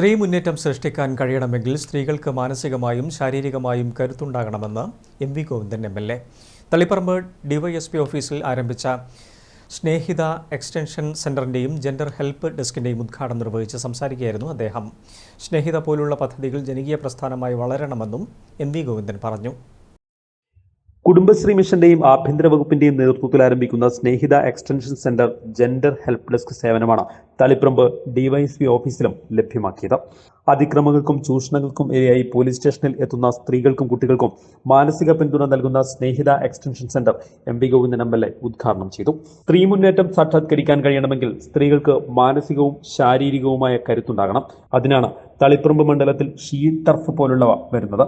സ്ത്രീ മുന്നേറ്റം സൃഷ്ടിക്കാൻ കഴിയണമെങ്കിൽ സ്ത്രീകൾക്ക് മാനസികമായും ശാരീരികമായും കരുത്തുണ്ടാകണമെന്ന് എം.വി. ഗോവിന്ദൻ എം.എൽ.എ. തളിപ്പറമ്പ് ഡിവൈഎസ്പി ഓഫീസിൽ ആരംഭിച്ച സ്നേഹിത എക്സ്റ്റൻഷൻ സെന്ററിന്റെയും ജെൻഡർ ഹെൽപ്പ് ഡെസ്കിന്റെയും ഉദ്ഘാടനം നിർവഹിച്ച് സംസാരിക്കുകയായിരുന്നു അദ്ദേഹം. സ്നേഹിത പോലുള്ള പദ്ധതികൾ ജനകീയ പ്രസ്ഥാനമായി വളരണമെന്നും എം.വി. ഗോവിന്ദൻ പറഞ്ഞു. കുടുംബശ്രീ മിഷന്റെയും ആഭ്യന്തര വകുപ്പിന്റെയും നേതൃത്വത്തിൽ ആരംഭിക്കുന്ന Snehitha extension centre gender help desk സേവനമാണ് തളിപ്പറമ്പ് ഡിവൈഎസ്പി ഓഫീസിലും ലഭ്യമാക്കിയത്. അതിക്രമങ്ങൾക്കും ചൂഷണങ്ങൾക്കും ഇരയായി പോലീസ് സ്റ്റേഷനിൽ എത്തുന്ന സ്ത്രീകൾക്കും കുട്ടികൾക്കും മാനസിക പിന്തുണ നൽകുന്ന Snehitha extension centre M V. Govindan MLA. ഉദ്ഘാടനം ചെയ്തു. സ്ത്രീ മുന്നേറ്റം സാക്ഷാത്കരിക്കാൻ കഴിയണമെങ്കിൽ സ്ത്രീകൾക്ക് മാനസികവും ശാരീരികവുമായ കരുത്തുണ്ടാകണം. അതിനാണ് തളിപ്പറമ്പ് മണ്ഡലത്തിൽ ഷീൽഡ് ടർഫ് പോലുള്ളവ വരുന്നത്.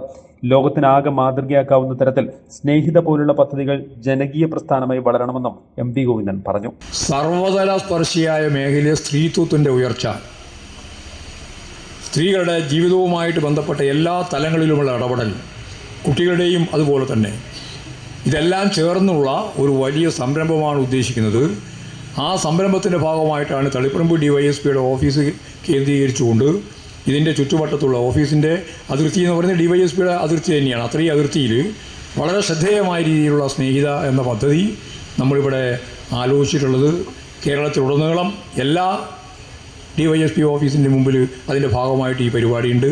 ലോകത്തിനാകെ മാതൃകയാക്കാവുന്ന തരത്തിൽ സ്നേഹിത പോലുള്ള പദ്ധതികൾ ജനകീയ പ്രസ്ഥാനമായി വളരണമെന്നും എം.വി. ഗോവിന്ദൻ പറഞ്ഞു. സർവതല സ്പർശിയായ മേഖലയിലെ സ്ത്രീത്വത്തിന്റെ ഉയർച്ച, സ്ത്രീകളുടെ ജീവിതവുമായിട്ട് ബന്ധപ്പെട്ട എല്ലാ തലങ്ങളിലുമുള്ള ഇടപെടൽ, കുട്ടികളുടെയും അതുപോലെ തന്നെ ഇതെല്ലാം ചേർന്നുള്ള ഒരു വലിയ സംരംഭമാണ് ഉദ്ദേശിക്കുന്നത്. ആ സംരംഭത്തിൻ്റെ ഭാഗമായിട്ടാണ് തളിപ്പറമ്പ് ഡിവൈഎസ്പിയുടെ ഓഫീസ് കേന്ദ്രീകരിച്ചുകൊണ്ട് ഇതിൻ്റെ ചുറ്റുവട്ടത്തുള്ള ഓഫീസിൻ്റെ അതിർത്തി എന്ന് പറയുന്നത് ഡിവൈഎസ്പിയുടെ അതിർത്തി തന്നെയാണ്. അത്രയും അതിർത്തിയിൽ വളരെ ശ്രദ്ധേയമായ രീതിയിലുള്ള സ്നേഹിത എന്ന പദ്ധതി നമ്മളിവിടെ ആലോചിച്ചിട്ടുള്ളത്. കേരളത്തിലുടനീളം എല്ലാ ഡിവൈഎസ്പി ഓഫീസിൻ്റെ മുമ്പിൽ അതിൻ്റെ ഭാഗമായിട്ട് ഈ പരിപാടിയുണ്ട്.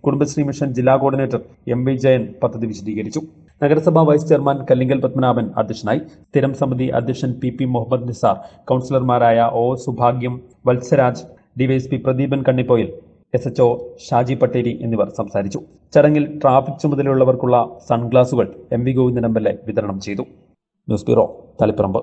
കുടുംബശ്രീ മിഷൻ ജില്ലാ കോർഡിനേറ്റർ എം.വി. ജയൻ പദ്ധതി വിശദീകരിച്ചു. നഗരസഭാ വൈസ് ചെയർമാൻ കല്ലിങ്കൽ പത്മനാഭൻ അധ്യക്ഷനായി. സ്ഥിരം സമിതി അധ്യക്ഷൻ പി മുഹമ്മദ് നിസാർ, കൗൺസിലർമാരായ ഒ സുഭാഗ്യം, വത്സരാജ്, ഡിവൈഎസ്പി പ്രദീപൻ കണ്ണിപ്പോയിൽ, SHO ഷാജി പട്ടേരി എന്നിവർ സംസാരിച്ചു. ചടങ്ങിൽ ട്രാഫിക് ചുമതലയുള്ളവർക്കുള്ള സൺഗ്ലാസുകൾ എം.വി. ഗോവിന്ദൻ എം.എൽ.എ. വിതരണം ചെയ്തു. News bureau, Taliparamba.